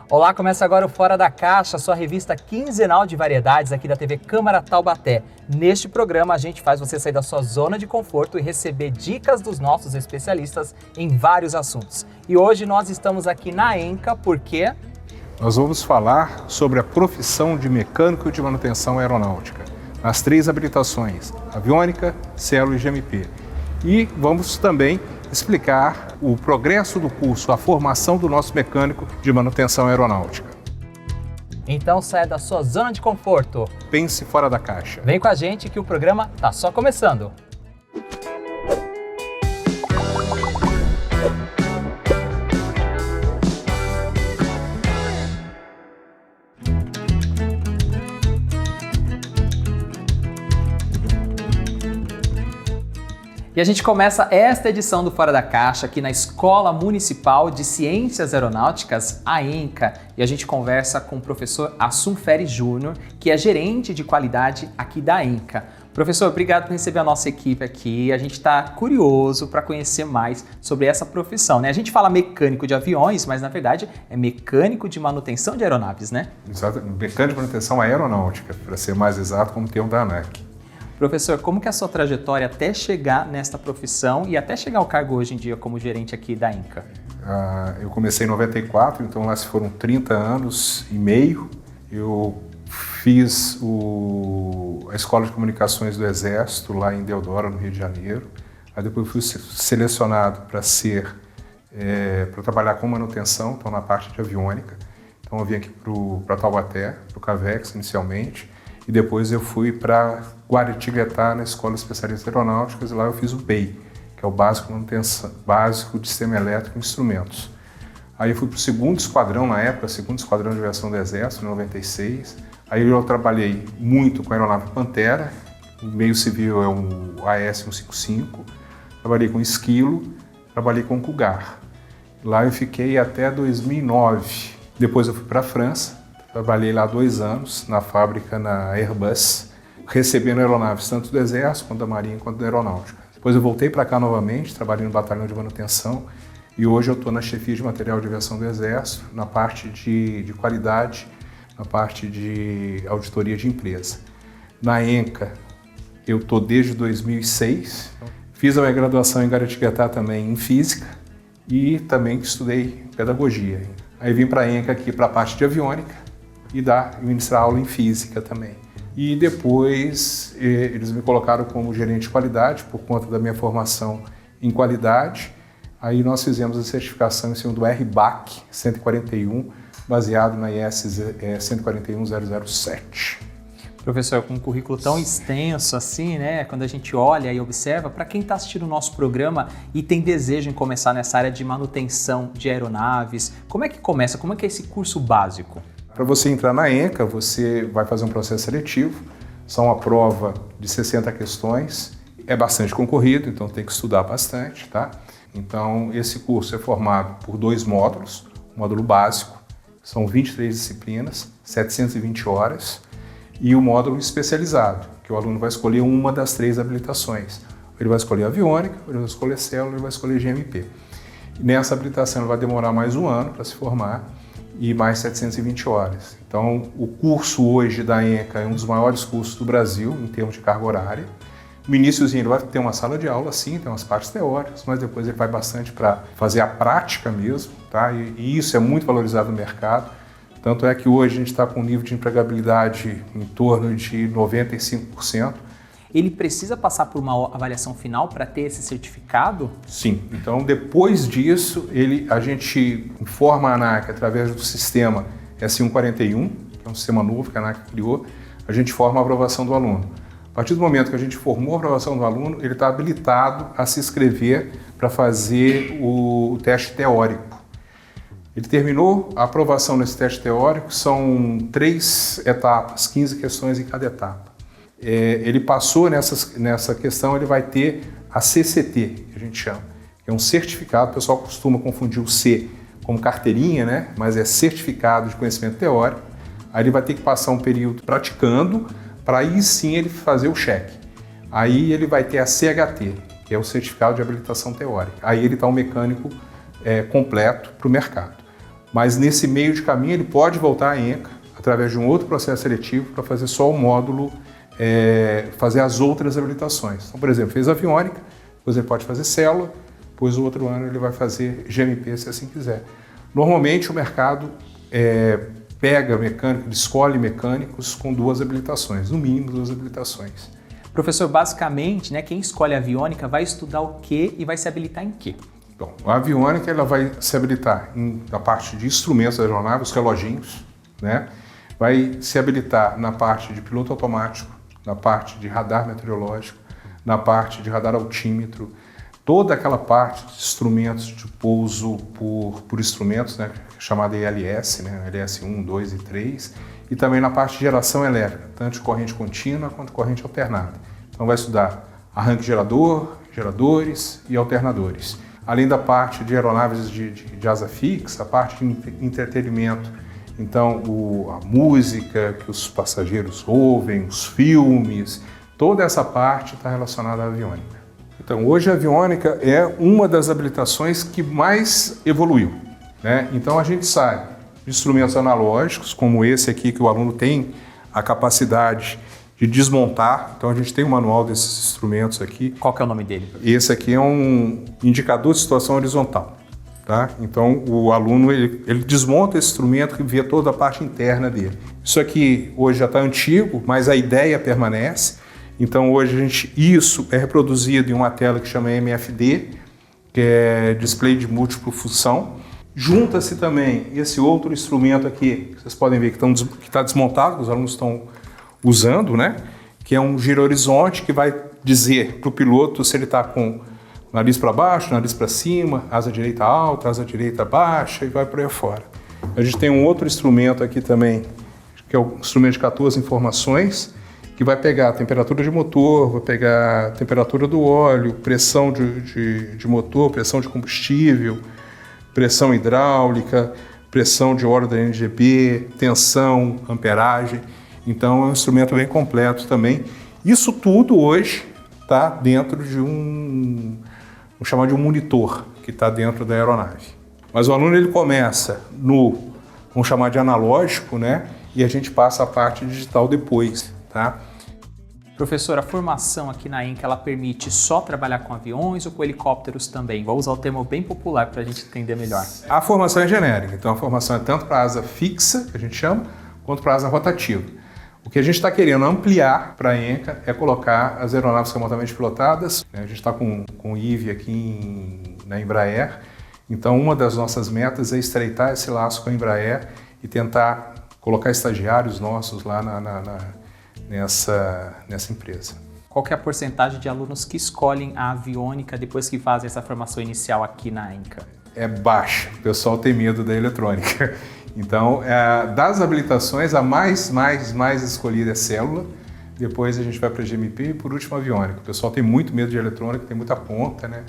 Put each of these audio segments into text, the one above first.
Olá, começa agora o Fora da Caixa, sua revista quinzenal de variedades aqui da TV Câmara Taubaté. Neste programa a gente faz você sair da sua zona de conforto e receber dicas dos nossos especialistas em vários assuntos. E hoje nós estamos aqui na ENCA porque... Nós vamos falar sobre a profissão de mecânico de manutenção aeronáutica, nas 3 habilitações, aviônica, celo e GMP. E vamos também explicar o progresso do curso, a formação do nosso mecânico de manutenção aeronáutica. Então saia da sua zona de conforto. Pense fora da caixa. Vem com a gente que o programa tá só começando. E a gente começa esta edição do Fora da Caixa aqui na Escola Municipal de Ciências Aeronáuticas, a ENCA. E a gente conversa com o professor Assum Ferri Júnior, que é gerente de qualidade aqui da ENCA. Professor, obrigado por receber a nossa equipe aqui. A gente está curioso para conhecer mais sobre essa profissão, né? A gente fala mecânico de aviões, mas na verdade é mecânico de manutenção de aeronaves, né? Exato, mecânico de manutenção aeronáutica, para ser mais exato, como termo da ANAC. Professor, como que é a sua trajetória até chegar nesta profissão e até chegar ao cargo hoje em dia como gerente aqui da ENCA? Eu comecei em 94, então lá se foram 30 anos e meio. Eu fiz a Escola de Comunicações do Exército lá em Deodoro, no Rio de Janeiro. Aí depois fui selecionado para para trabalhar com manutenção, então na parte de aviônica. Então eu vim aqui para Taubaté, para o CAVEX inicialmente. E depois eu fui para Guaratinguetá, na Escola Especialista Aeronáuticas, e lá eu fiz o BEI, que é o Básico de Sistema Elétrico e Instrumentos. Aí eu fui para o 2º Esquadrão, na época, 2º Esquadrão de Aviação do Exército, em 96. Aí eu trabalhei muito com a aeronave Pantera, o meio civil é o AS-155, trabalhei com Esquilo, trabalhei com Cougar. Lá eu fiquei até 2009. Depois eu fui para a França. Trabalhei lá 2 anos na fábrica, na Airbus, recebendo aeronaves tanto do Exército, quanto da Marinha, quanto da Aeronáutica. Depois eu voltei para cá novamente, trabalhei no Batalhão de Manutenção e hoje eu estou na chefia de material de aviação do Exército, na parte de qualidade, na parte de auditoria de empresa. Na ENCA, eu estou desde 2006, fiz a minha graduação em Guaratinguetá também em Física e também estudei Pedagogia. Aí vim para a ENCA aqui para a parte de aviônica, e ministrar aula em física também. E depois eles me colocaram como gerente de qualidade por conta da minha formação em qualidade. Aí nós fizemos a certificação em cima do RBAC 141, baseado na IS 141007. Professor, com um currículo tão extenso assim, né? Quando a gente olha e observa, para quem está assistindo o nosso programa e tem desejo em começar nessa área de manutenção de aeronaves, como é que começa? Como é que é esse curso básico? Para você entrar na ENCA, você vai fazer um processo seletivo, são uma prova de 60 questões, é bastante concorrido, então tem que estudar bastante, tá? Então, esse curso é formado por 2 módulos, o módulo básico, são 23 disciplinas, 720 horas, e o módulo especializado, que o aluno vai escolher uma das 3 habilitações. Ele vai escolher aviônica, ele vai escolher célula, ele vai escolher GMP. E nessa habilitação ele vai demorar mais 1 ano para se formar, e mais 720 horas. Então, o curso hoje da ENCA é um dos maiores cursos do Brasil em termos de carga horária. No iníciozinho ele vai ter uma sala de aula, sim, tem umas partes teóricas, mas depois ele vai bastante para fazer a prática mesmo, tá? E isso é muito valorizado no mercado. Tanto é que hoje a gente está com um nível de empregabilidade em torno de 95%. Ele precisa passar por uma avaliação final para ter esse certificado? Sim. Então, depois disso, a gente informa a ANAC através do sistema S141, que é um sistema novo que a ANAC criou, a gente forma a aprovação do aluno. A partir do momento que a gente formou a aprovação do aluno, ele está habilitado a se inscrever para fazer o teste teórico. Ele terminou a aprovação nesse teste teórico, são 3 etapas, 15 questões em cada etapa. Ele passou nessa questão, ele vai ter a CCT, que a gente chama, que é um certificado, o pessoal costuma confundir o C como carteirinha, né? Mas é certificado de conhecimento teórico. Aí ele vai ter que passar um período praticando, para aí sim ele fazer o cheque. Aí ele vai ter a CHT, que é o certificado de habilitação teórica. Aí ele está um mecânico completo para o mercado. Mas nesse meio de caminho ele pode voltar à ENCA através de um outro processo seletivo para fazer só o módulo, fazer as outras habilitações. Então, por exemplo, fez aviônica, depois ele pode fazer célula, depois o outro ano ele vai fazer GMP se assim quiser. Normalmente o mercado pega mecânico, ele escolhe mecânicos com 2 habilitações, no mínimo 2 habilitações. Professor, basicamente, né, quem escolhe a aviônica vai estudar o quê e vai se habilitar em quê? Bom, a aviônica ela vai se habilitar na parte de instrumentos da aeronave, os reloginhos, né? Vai se habilitar na parte de piloto automático, na parte de radar meteorológico, na parte de radar altímetro, toda aquela parte de instrumentos de pouso por instrumentos, né, chamada ILS, né, LS 1, 2 e 3, e também na parte de geração elétrica, tanto de corrente contínua quanto corrente alternada. Então vai estudar arranque gerador, geradores e alternadores. Além da parte de aeronaves de asa fixa, a parte de entretenimento, então a música que os passageiros ouvem, os filmes, toda essa parte está relacionada à aviônica. Então hoje a aviônica é uma das habilitações que mais evoluiu, né? Então a gente sai de instrumentos analógicos, como esse aqui que o aluno tem a capacidade de desmontar. Então a gente tem um manual desses instrumentos aqui. Qual que é o nome dele? Esse aqui é um indicador de situação horizontal, tá? Então o aluno ele desmonta esse instrumento e vê toda a parte interna dele. Isso aqui hoje já está antigo, mas a ideia permanece. Então hoje isso é reproduzido em uma tela que chama MFD, que é display de múltipla função. Junta-se também esse outro instrumento aqui, que vocês podem ver que está desmontado, que os alunos estão usando, né? Que é um giro-horizonte que vai dizer para o piloto se ele está com nariz para baixo, nariz para cima, asa direita alta, asa direita baixa e vai por aí fora. A gente tem um outro instrumento aqui também, que é o instrumento de 14 informações, que vai pegar a temperatura de motor, vai pegar a temperatura do óleo, pressão de motor, pressão de combustível, pressão hidráulica, pressão de óleo da NGB, tensão, amperagem. Então é um instrumento bem completo também. Isso tudo hoje está dentro de vamos chamar de um monitor, que está dentro da aeronave. Mas o aluno ele começa vamos chamar de analógico, né? E a gente passa a parte digital depois, tá? Professor, a formação aqui na ENCA, ela permite só trabalhar com aviões ou com helicópteros também? Vou usar o termo bem popular para a gente entender melhor. A formação é genérica, então a formação é tanto para a asa fixa, que a gente chama, quanto para a asa rotativa. O que a gente está querendo ampliar para a ENCA é colocar as aeronaves remotamente pilotadas. A gente está com o IVE aqui na Embraer, então uma das nossas metas é estreitar esse laço com a Embraer e tentar colocar estagiários nossos lá nessa empresa. Qual que é a porcentagem de alunos que escolhem a aviônica depois que fazem essa formação inicial aqui na ENCA? É baixa, o pessoal tem medo da eletrônica. Então, das habilitações, a mais escolhida é célula, depois a gente vai para a GMP e por último a aviônica. O pessoal tem muito medo de eletrônica, tem muita ponta, né?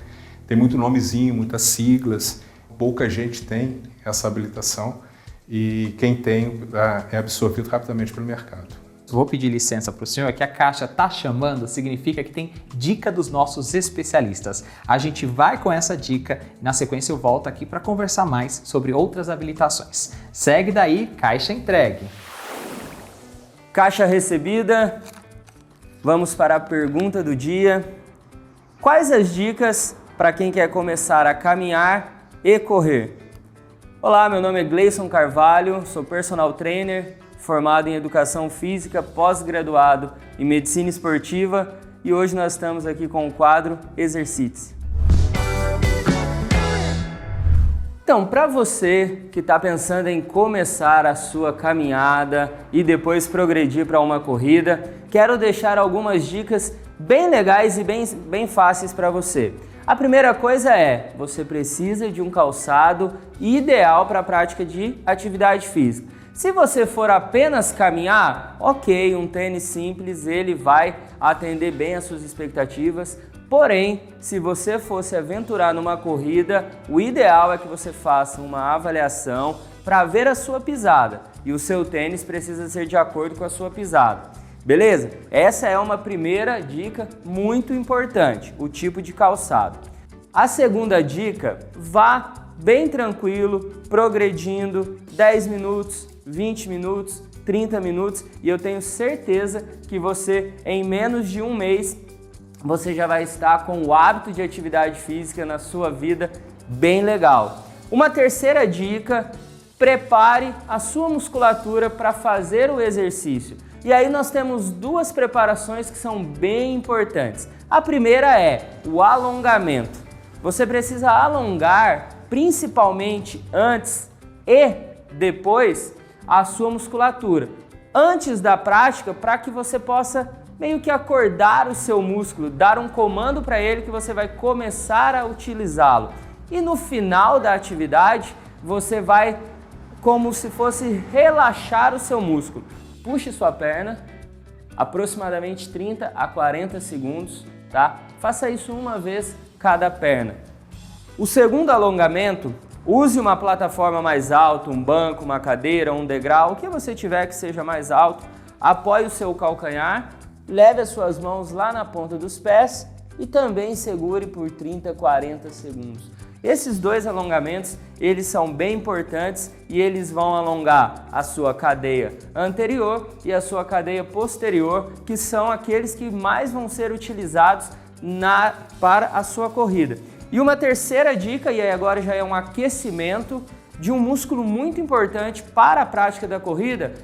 Tem muito nomezinho, muitas siglas, pouca gente tem essa habilitação e quem tem é absorvido rapidamente pelo mercado. Vou pedir licença para o senhor, que a caixa está chamando, significa que tem dica dos nossos especialistas. A gente vai com essa dica, na sequência eu volto aqui para conversar mais sobre outras habilitações. Segue daí, caixa entregue. Caixa recebida, vamos para a pergunta do dia. Quais as dicas para quem quer começar a caminhar e correr? Olá, meu nome é Gleison Carvalho, sou personal trainer, formado em Educação Física, pós-graduado em Medicina Esportiva e hoje nós estamos aqui com o quadro Exercite-se. Então, para você que está pensando em começar a sua caminhada e depois progredir para uma corrida, quero deixar algumas dicas bem legais e bem fáceis para você. A primeira coisa é, você precisa de um calçado ideal para a prática de atividade física. Se você for apenas caminhar, ok, um tênis simples, ele vai atender bem às suas expectativas. Porém, se você fosse aventurar numa corrida, o ideal é que você faça uma avaliação para ver a sua pisada. E o seu tênis precisa ser de acordo com a sua pisada. Beleza? Essa é uma primeira dica muito importante, o tipo de calçado. A segunda dica, vá bem tranquilo, progredindo 10 minutos, 20 minutos, 30 minutos e eu tenho certeza que você, em menos de um mês, você já vai estar com o hábito de atividade física na sua vida bem legal. Uma terceira dica: prepare a sua musculatura para fazer o exercício. E aí nós temos duas preparações que são bem importantes. A primeira é o alongamento. Você precisa alongar principalmente antes e depois a sua musculatura. Antes da prática, para que você possa meio que acordar o seu músculo, dar um comando para ele que você vai começar a utilizá-lo. E no final da atividade, você vai como se fosse relaxar o seu músculo. Puxe sua perna, aproximadamente 30 a 40 segundos, tá? Faça isso uma vez cada perna. O segundo alongamento, use uma plataforma mais alta, um banco, uma cadeira, um degrau, o que você tiver que seja mais alto, apoie o seu calcanhar, leve as suas mãos lá na ponta dos pés e também segure por 30 a 40 segundos. Esses dois alongamentos, eles são bem importantes e eles vão alongar a sua cadeia anterior e a sua cadeia posterior, que são aqueles que mais vão ser utilizados para a sua corrida. E uma terceira dica, e aí agora já é um aquecimento de um músculo muito importante para a prática da corrida,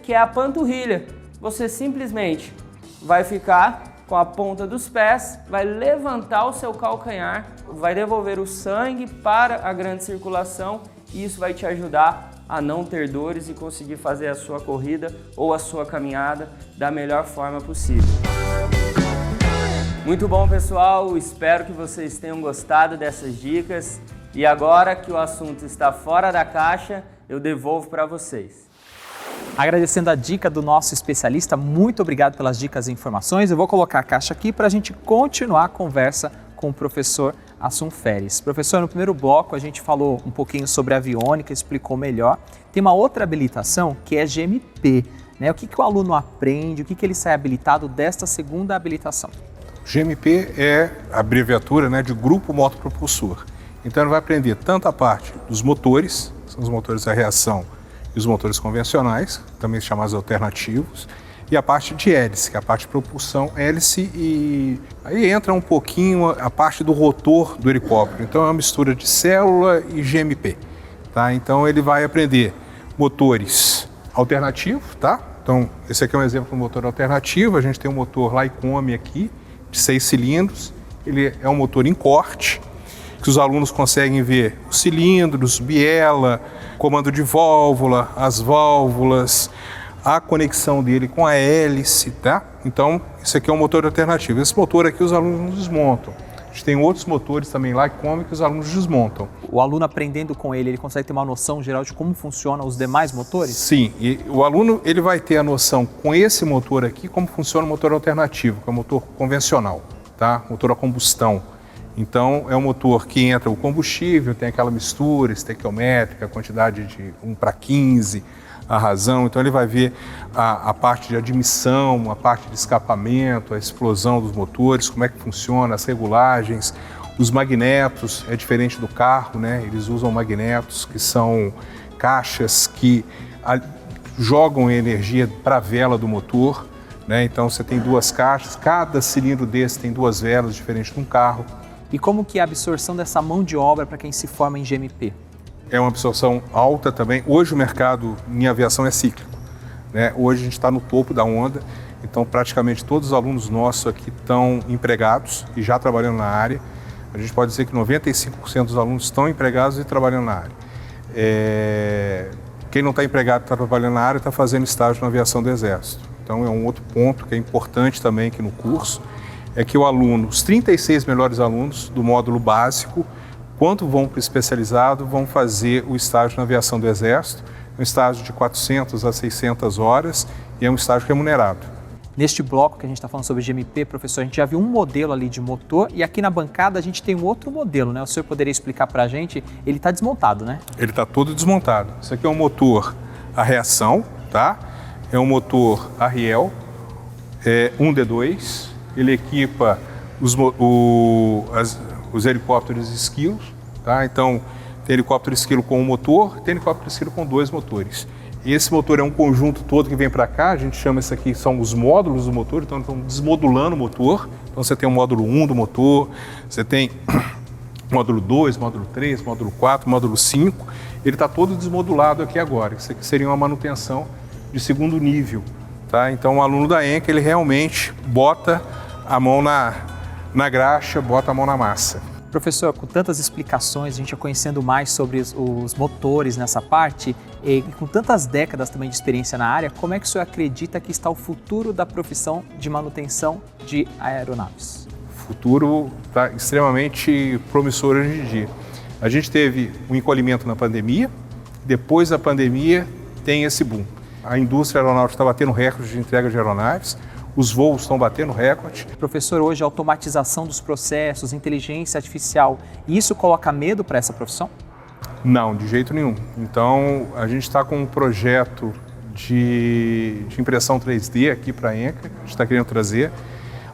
que é a panturrilha. Você simplesmente vai ficar com a ponta dos pés, vai levantar o seu calcanhar, vai devolver o sangue para a grande circulação e isso vai te ajudar a não ter dores e conseguir fazer a sua corrida ou a sua caminhada da melhor forma possível. Muito bom, pessoal, espero que vocês tenham gostado dessas dicas e agora que o assunto está fora da caixa, eu devolvo para vocês. Agradecendo a dica do nosso especialista, muito obrigado pelas dicas e informações. Eu vou colocar a caixa aqui para a gente continuar a conversa com o professor Assun Feres. Professor, no primeiro bloco a gente falou um pouquinho sobre a aviônica, explicou melhor. Tem uma outra habilitação que é GMP, né? O que o aluno aprende, o que ele sai habilitado desta segunda habilitação? GMP é a abreviatura, né, de Grupo Motopropulsor. Então ele vai aprender tanto a parte dos motores, são os motores a reação e os motores convencionais, também chamados alternativos, e a parte de hélice, que é a parte de propulsão hélice, e aí entra um pouquinho a parte do rotor do helicóptero. Então é uma mistura de célula e GMP, tá? Então ele vai aprender motores alternativos, tá? Então esse aqui é um exemplo de um motor alternativo. A gente tem um motor Lycoming aqui, de 6 cilindros, ele é um motor em corte, que os alunos conseguem ver os cilindros, biela, comando de válvula, as válvulas, a conexão dele com a hélice, tá? Então, esse aqui é um motor alternativo. Esse motor aqui os alunos não desmontam. A gente tem outros motores também lá que os alunos desmontam. O aluno aprendendo com ele consegue ter uma noção geral de como funcionam os demais motores? Sim, e o aluno ele vai ter a noção com esse motor aqui como funciona o motor alternativo, que é o motor convencional, tá? Motor a combustão. Então é um motor que entra o combustível, tem aquela mistura estequiométrica, a quantidade de 1:15, a razão. Então ele vai ver a parte de admissão, a parte de escapamento, a explosão dos motores, como é que funciona, as regulagens, os magnetos. É diferente do carro, né? Eles usam magnetos que são caixas que jogam energia para a vela do motor, né? Então você tem duas caixas, cada cilindro desse tem duas velas, diferente de um carro. E como que é a absorção dessa mão de obra para quem se forma em GMP? É uma absorção alta também. Hoje o mercado em aviação é cíclico, né? Hoje a gente está no topo da onda, então praticamente todos os alunos nossos aqui estão empregados e já trabalhando na área. A gente pode dizer que 95% dos alunos estão empregados e trabalhando na área. Quem não está empregado e está trabalhando na área está fazendo estágio na aviação do Exército. Então é um outro ponto que é importante também aqui no curso, é que o aluno, os 36 melhores alunos do módulo básico, quando vão para o especializado, vão fazer o estágio na aviação do Exército, um estágio de 400 a 600 horas e é um estágio remunerado. Neste bloco que a gente está falando sobre GMP, professor, a gente já viu um modelo ali de motor e aqui na bancada a gente tem um outro modelo, né? O senhor poderia explicar para a gente? Ele está desmontado, né? Ele está todo desmontado. Isso aqui é um motor a reação, tá? É um motor Arriel, 1D2. Ele equipa os helicópteros esquilos, tá? Então Tem helicóptero esquilo com um motor, tem helicóptero esquilo com 2 motores. E esse motor é um conjunto todo que vem para cá, a gente chama isso aqui, são os módulos do motor, então estão desmodulando o motor. Então você tem o módulo 1 do motor, você tem módulo 2, módulo 3, módulo 4, módulo 5. Ele está todo desmodulado aqui agora. Isso aqui seria uma manutenção de segundo nível. Tá? Então o aluno da ENCA, ele realmente bota a mão na graxa, bota a mão na massa. Professor, com tantas explicações, a gente já conhecendo mais sobre os motores nessa parte, e com tantas décadas também de experiência na área, como é que o senhor acredita que está o futuro da profissão de manutenção de aeronaves? O futuro está extremamente promissor hoje em dia. A gente teve um encolhimento na pandemia, depois da pandemia tem esse boom. A indústria aeronáutica está batendo recorde de entrega de aeronaves, os voos estão batendo recorde. Professor, hoje a automatização dos processos, inteligência artificial, isso coloca medo para essa profissão? Não, de jeito nenhum. Então, a gente está com um projeto de impressão 3D aqui para a ENCA, a gente está querendo trazer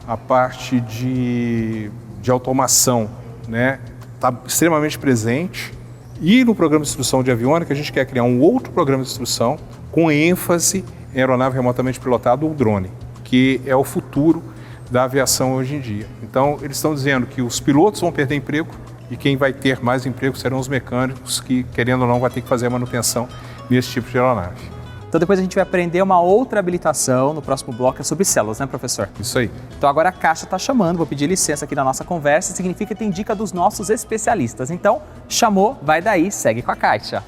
a parte de automação, né? Está extremamente presente. E no programa de instrução de aviônica, a gente quer criar um outro programa de instrução com ênfase em aeronave remotamente pilotada ou drone, que é o futuro da aviação hoje em dia. Então, eles estão dizendo que os pilotos vão perder emprego e quem vai ter mais emprego serão os mecânicos que, querendo ou não, vai ter que fazer a manutenção nesse tipo de aeronave. Então depois a gente vai aprender uma outra habilitação no próximo bloco, é sobre células, né, professor? Isso aí. Então agora a Caixa está chamando, vou pedir licença aqui na nossa conversa, significa que tem dica dos nossos especialistas. Então, chamou, vai daí, segue com a Caixa.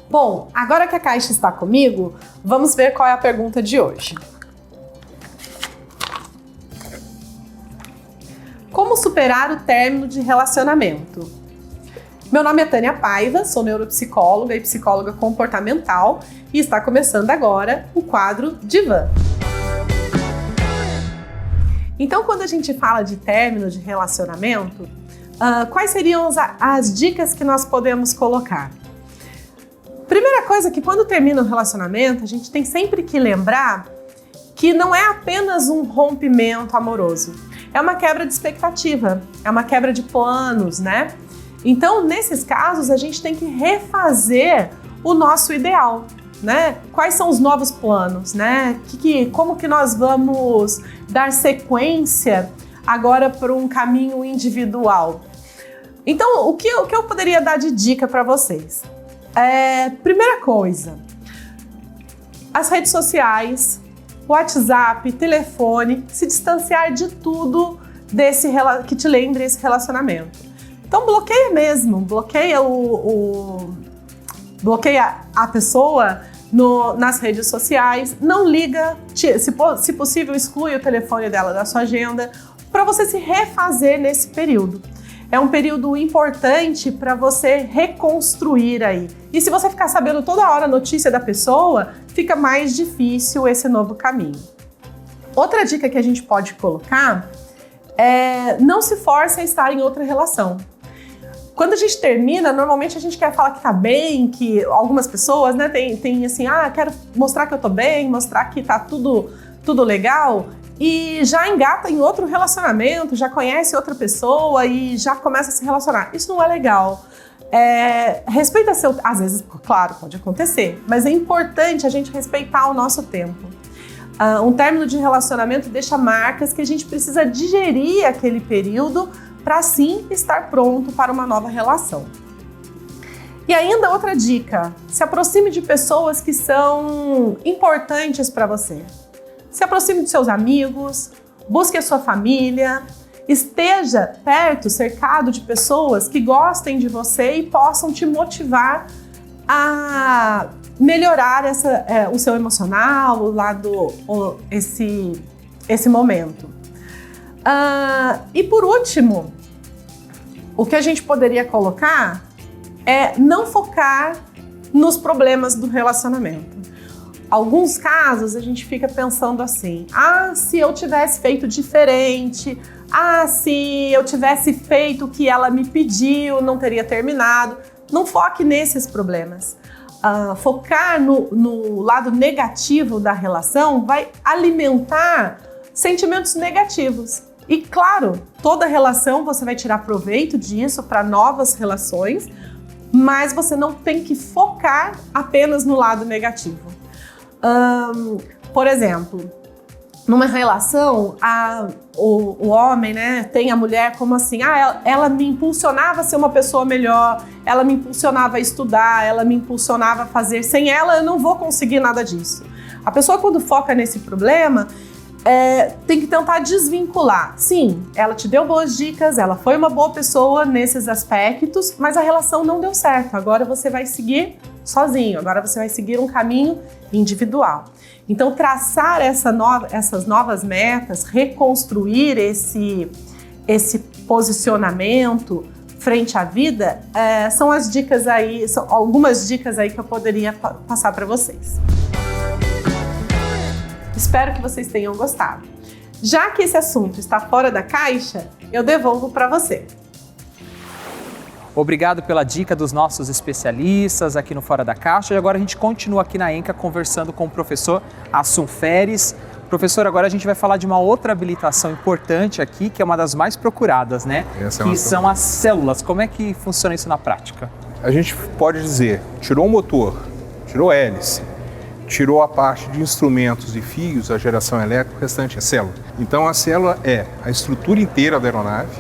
Bom, agora que a Caixa está comigo, vamos ver qual é a pergunta de hoje. Como superar o término de relacionamento? Meu nome é Tânia Paiva, sou neuropsicóloga e psicóloga comportamental e está começando agora o quadro Divã. Então, quando a gente fala de término de relacionamento, quais seriam as dicas que nós podemos colocar? Primeira coisa que quando termina o relacionamento, a gente tem sempre que lembrar que não é apenas um rompimento amoroso, é uma quebra de expectativa, é uma quebra de planos, né? Então, nesses casos, a gente tem que refazer o nosso ideal, né? Quais são os novos planos, né? Como que nós vamos dar sequência agora para um caminho individual? Então, o que eu poderia dar de dica para vocês? Primeira coisa, as redes sociais, WhatsApp, telefone, se distanciar de tudo que te lembre esse relacionamento. Então bloqueia mesmo, bloqueia a pessoa nas redes sociais, não liga, se possível exclui o telefone dela da sua agenda, para você se refazer nesse período. É um período importante para você reconstruir aí. E se você ficar sabendo toda hora a notícia da pessoa, fica mais difícil esse novo caminho. Outra dica que a gente pode colocar é não se force a estar em outra relação. Quando a gente termina, normalmente a gente quer falar que tá bem, que algumas pessoas, né, tem assim, quero mostrar que eu tô bem, mostrar que tá tudo legal, e já engata em outro relacionamento, já conhece outra pessoa e já começa a se relacionar. Isso não é legal. Respeita às vezes, claro, pode acontecer, mas é importante a gente respeitar o nosso tempo. Um término de relacionamento deixa marcas que a gente precisa digerir aquele período para sim estar pronto para uma nova relação. E ainda outra dica, se aproxime de pessoas que são importantes para você. Se aproxime de seus amigos, busque a sua família, esteja perto, cercado de pessoas que gostem de você e possam te motivar a melhorar o seu emocional, esse momento. E por último, o que a gente poderia colocar é não focar nos problemas do relacionamento. Alguns casos a gente fica pensando assim, se eu tivesse feito diferente, se eu tivesse feito o que ela me pediu, não teria terminado. Não foque nesses problemas. Focar no lado negativo da relação vai alimentar sentimentos negativos E claro, toda relação você vai tirar proveito disso para novas relações, mas você não tem que focar apenas no lado negativo. Por exemplo, numa relação, o homem, né, tem a mulher como assim, ela me impulsionava a ser uma pessoa melhor, ela me impulsionava a estudar, ela me impulsionava a fazer, sem ela eu não vou conseguir nada disso. A pessoa quando foca nesse problema, tem que tentar desvincular. Sim, ela te deu boas dicas, ela foi uma boa pessoa nesses aspectos, mas a relação não deu certo, agora você vai seguir sozinho, agora você vai seguir um caminho individual. Então, traçar essas novas metas, reconstruir esse posicionamento frente à vida, são as dicas aí, são algumas dicas aí que eu poderia passar para vocês. Espero que vocês tenham gostado. Já que esse assunto está fora da caixa, eu devolvo para você. Obrigado pela dica dos nossos especialistas aqui no Fora da Caixa. E agora a gente continua aqui na ENCA conversando com o professor Assun Feres. Professor, agora a gente vai falar de uma outra habilitação importante aqui, que é uma das mais procuradas, né? Que são as células. Como é que funciona isso na prática? A gente pode dizer, tirou o motor, tirou a hélice, tirou a parte de instrumentos e fios, a geração elétrica, o restante é célula. Então a célula é a estrutura inteira da aeronave,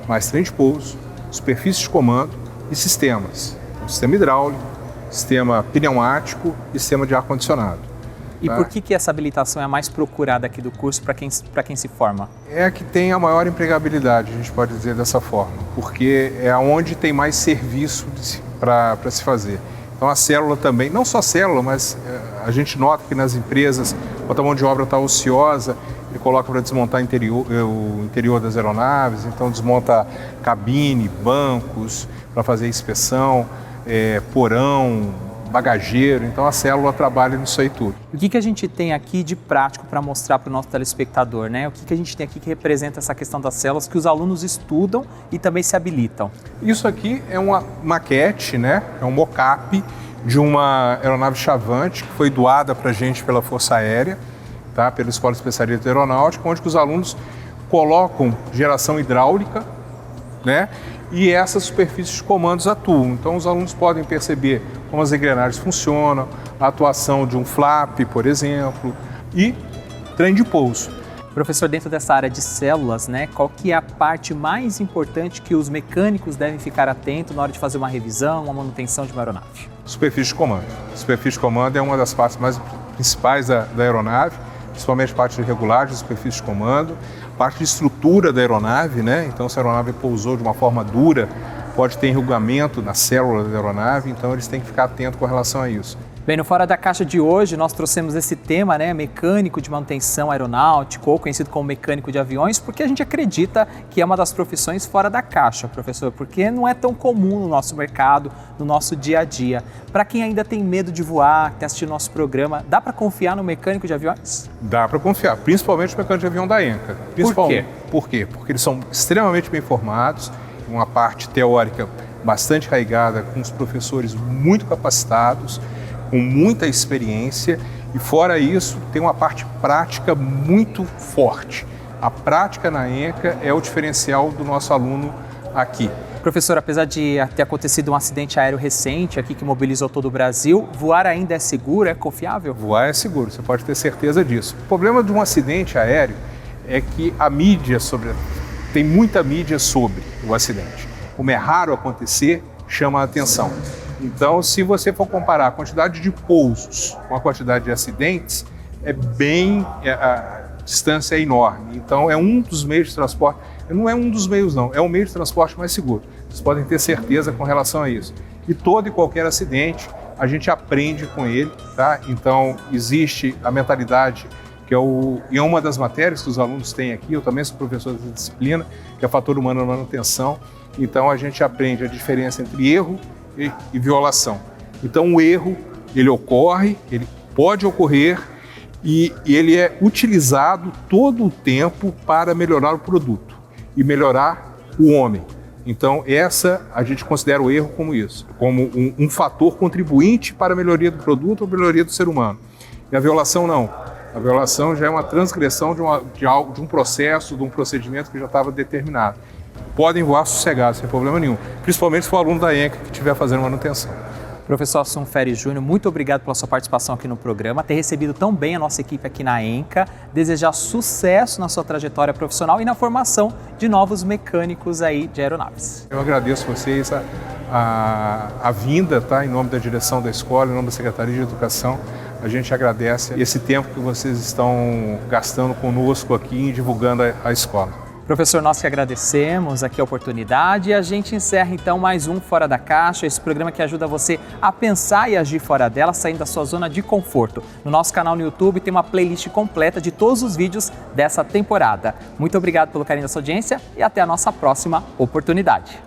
mais trem de pouso, superfície de comando e sistemas. O sistema hidráulico, sistema pneumático e sistema de ar-condicionado. E por que essa habilitação é a mais procurada aqui do curso para quem se forma? É a que tem a maior empregabilidade, a gente pode dizer dessa forma, porque é onde tem mais serviço para se fazer. Então a célula também, não só célula, mas a gente nota que nas empresas, quando a mão de obra está ociosa, ele coloca para desmontar o interior das aeronaves, então desmonta cabine, bancos para fazer inspeção, porão, bagageiro, então a célula trabalha nisso aí tudo. O que a gente tem aqui de prático para mostrar para o nosso telespectador, né? O que a gente tem aqui que representa essa questão das células que os alunos estudam e também se habilitam? Isso aqui é uma maquete, né? É um mock-up de uma aeronave Chavante que foi doada para a gente pela Força Aérea, tá? Pela Escola de Especialidade Aeronáutica, onde os alunos colocam geração hidráulica, né? E essas superfícies de comandos atuam. Então os alunos podem perceber como as engrenagens funcionam, a atuação de um flap, por exemplo, e trem de pouso. Professor, dentro dessa área de células, né, qual que é a parte mais importante que os mecânicos devem ficar atentos na hora de fazer uma revisão, uma manutenção de uma aeronave? Superfície de comando. Superfície de comando é uma das partes mais principais da aeronave, principalmente a parte de regulagem, superfície de comando, parte de estrutura da aeronave, né? Então, se a aeronave pousou de uma forma dura, pode ter enrugamento na célula da aeronave, então eles têm que ficar atentos com relação a isso. Bem, no Fora da Caixa de hoje, nós trouxemos esse tema, né, mecânico de manutenção aeronáutica, ou conhecido como mecânico de aviões, porque a gente acredita que é uma das profissões fora da caixa, professor, porque não é tão comum no nosso mercado, no nosso dia a dia. Para quem ainda tem medo de voar, que está assistindo nosso programa, dá para confiar no mecânico de aviões? Dá para confiar, principalmente no mecânico de avião da ENCA. Por quê? Por quê? Porque eles são extremamente bem formados, uma parte teórica bastante arraigada, com os professores muito capacitados, com muita experiência, e fora isso tem uma parte prática muito forte. A prática na ENCA é o diferencial do nosso aluno aqui. Professor, apesar de ter acontecido um acidente aéreo recente aqui que mobilizou todo o Brasil, voar ainda é seguro, é confiável? Voar é seguro, você pode ter certeza disso. O problema de um acidente aéreo é que a mídia tem muita mídia sobre o acidente. Como é raro acontecer, chama a atenção. Então, se você for comparar a quantidade de pousos com a quantidade de acidentes, a distância é enorme. Então, é um dos meios de transporte, não é um dos meios não, é o meio de transporte mais seguro. Vocês podem ter certeza com relação a isso. E todo e qualquer acidente, a gente aprende com ele, tá? Então, existe a mentalidade, que é uma das matérias que os alunos têm aqui, eu também sou professor dessa disciplina, que é fator humano na manutenção. Então, a gente aprende a diferença entre erro e violação. Então o erro, ele ocorre, ele pode ocorrer e ele é utilizado todo o tempo para melhorar o produto e melhorar o homem. Então a gente considera o erro como isso, como um fator contribuinte para a melhoria do produto ou melhoria do ser humano. E a violação não. A violação já é uma transgressão de um processo, de um procedimento que já estava determinado. Podem voar sossegados, sem problema nenhum, principalmente se for aluno da ENCA que estiver fazendo manutenção. Professor Assun Feres Júnior, muito obrigado pela sua participação aqui no programa, ter recebido tão bem a nossa equipe aqui na ENCA, desejar sucesso na sua trajetória profissional e na formação de novos mecânicos aí de aeronaves. Eu agradeço vocês a vinda, tá? Em nome da direção da escola, em nome da Secretaria de Educação. A gente agradece esse tempo que vocês estão gastando conosco aqui, divulgando a escola. Professor, nós que agradecemos aqui a oportunidade e a gente encerra então mais um Fora da Caixa, esse programa que ajuda você a pensar e agir fora dela, saindo da sua zona de conforto. No nosso canal no YouTube tem uma playlist completa de todos os vídeos dessa temporada. Muito obrigado pelo carinho da sua audiência e até a nossa próxima oportunidade.